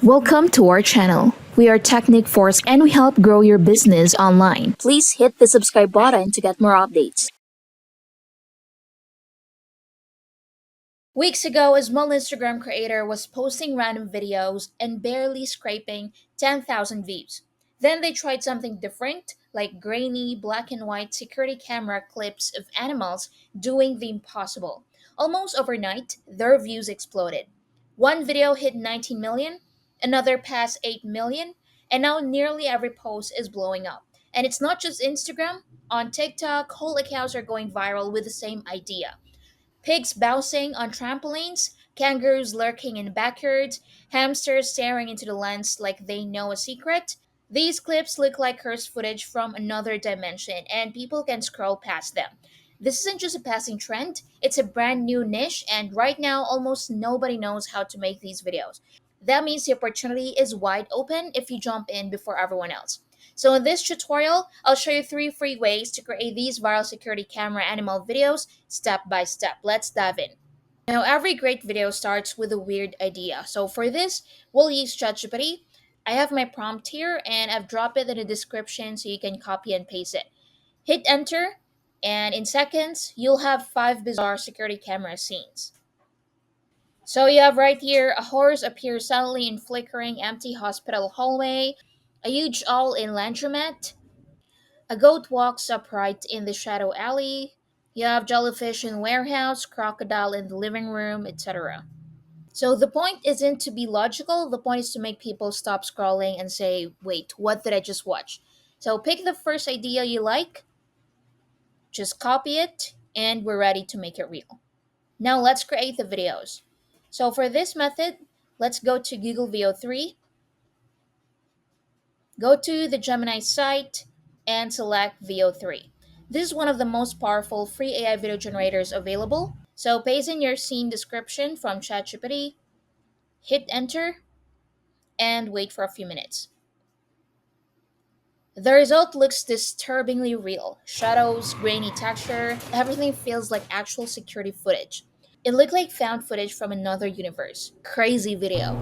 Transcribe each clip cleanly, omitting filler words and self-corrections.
Welcome to our channel. We are Technic Force and we help grow your business online. Please hit the subscribe button to get more updates. Weeks ago, a small Instagram creator was posting random videos and barely scraping 10,000 views. Then they tried something different, like grainy, black and white security camera clips of animals doing the impossible. Almost overnight, their views exploded. One video hit 19 million, another passed 8 million, and now nearly every post is blowing up. And it's not just Instagram. On TikTok, whole accounts are going viral with the same idea. Pigs bouncing on trampolines, kangaroos lurking in backyards, hamsters staring into the lens like they know a secret. These clips look like cursed footage from another dimension, and people can scroll past them. This isn't just a passing trend, it's a brand new niche, and right now, almost nobody knows how to make these videos. That means the opportunity is wide open if you jump in before everyone else. So in this tutorial, I'll show you 3 free ways to create these viral security camera animal videos step by step. Let's dive in. Now, every great video starts with a weird idea. So for this, we'll use ChatGPT. I have my prompt here and I've dropped it in the description so you can copy and paste it. Hit enter, and in seconds, you'll have 5 bizarre security camera scenes. So you have right here a horse appears suddenly in flickering empty hospital hallway, a huge owl in laundromat, a goat walks upright in the shadow alley. You have jellyfish in warehouse, crocodile in the living room, etc. So the point isn't to be logical, the point is to make people stop scrolling and say, wait, what did I just watch? So pick the first idea you like, just copy it, and we're ready to make it real. Now let's create the videos. So for this method, let's go to Google VO3, go to the Gemini site, and select VO3. This is one of the most powerful free AI video generators available. So paste in your scene description from ChatGPT, hit enter, and wait for a few minutes. The result looks disturbingly real. Shadows, grainy texture, everything feels like actual security footage. It looked like found footage from another universe. Crazy video.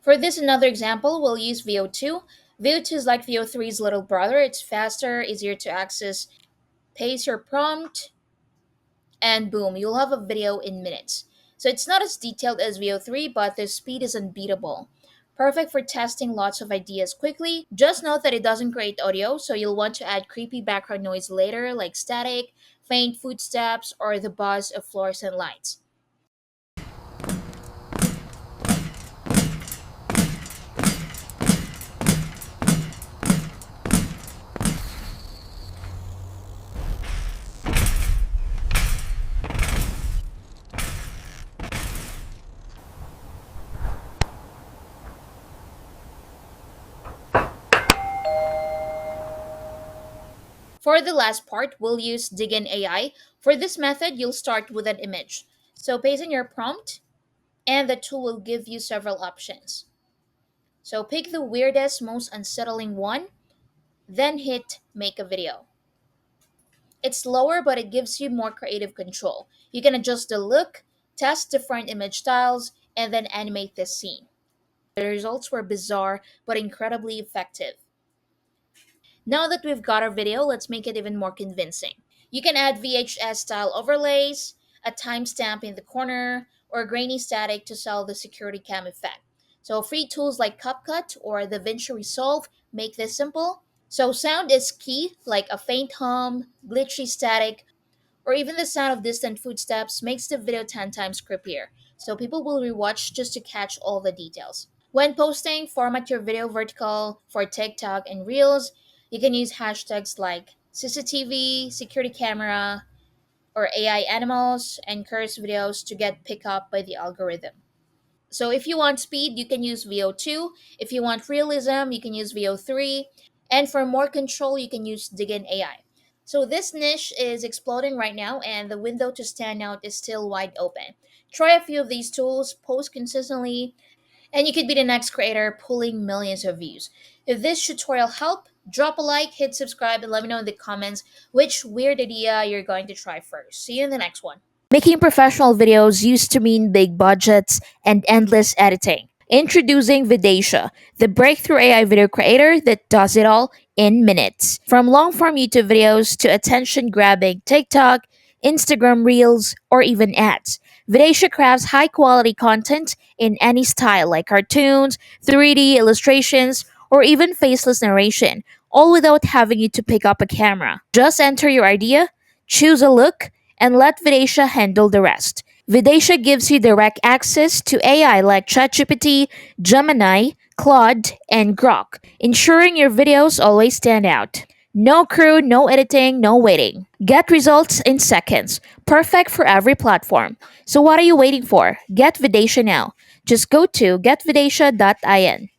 For this another example, we'll use VO2. VO2 is like VO3's little brother. It's faster, easier to access. Paste your prompt, and boom, you'll have a video in minutes. So it's not as detailed as VO3, but the speed is unbeatable. Perfect for testing lots of ideas quickly. Just note that it doesn't create audio, so you'll want to add creepy background noise later, like static, faint footsteps, or the buzz of fluorescent lights. For the last part, we'll use Digin AI. For this method, you'll start with an image. So paste in your prompt, and the tool will give you several options. So pick the weirdest, most unsettling one, then hit make a video. It's slower, but it gives you more creative control. You can adjust the look, test different image styles, and then animate this scene. The results were bizarre, but incredibly effective. Now that we've got our video, let's make it even more convincing. You can add VHS style overlays, a timestamp in the corner, or grainy static to sell the security cam effect. So free tools like CapCut or DaVinci Resolve make this simple. So sound is key, like a faint hum, glitchy static, or even the sound of distant footsteps makes the video 10 times creepier. So people will rewatch just to catch all the details. When posting, format your video vertical for TikTok and Reels. You can use hashtags like CCTV, security camera, or AI animals and curse videos to get picked up by the algorithm. So if you want speed, you can use VO2. If you want realism, you can use VO3. And for more control, you can use Digin AI. So this niche is exploding right now, and the window to stand out is still wide open. Try a few of these tools, post consistently, and you could be the next creator pulling millions of views. If this tutorial helped, drop a like, hit subscribe, and let me know in the comments which weird idea you're going to try first. See you in the next one. Making professional videos used to mean big budgets and endless editing. Introducing Videsha, the breakthrough AI video creator that does it all in minutes. From long form YouTube videos to attention grabbing TikTok, Instagram Reels, or even ads, Videsha crafts high quality content in any style like cartoons, 3D illustrations, or even faceless narration, all without having you to pick up a camera. Just enter your idea, choose a look, and let Videsha handle the rest. Videsha gives you direct access to AI like ChatGPT, Gemini, Claude, and Grok, ensuring your videos always stand out. No crew, no editing, no waiting. Get results in seconds, perfect for every platform. So what are you waiting for? Get Videsha now. Just go to getvidesha.in.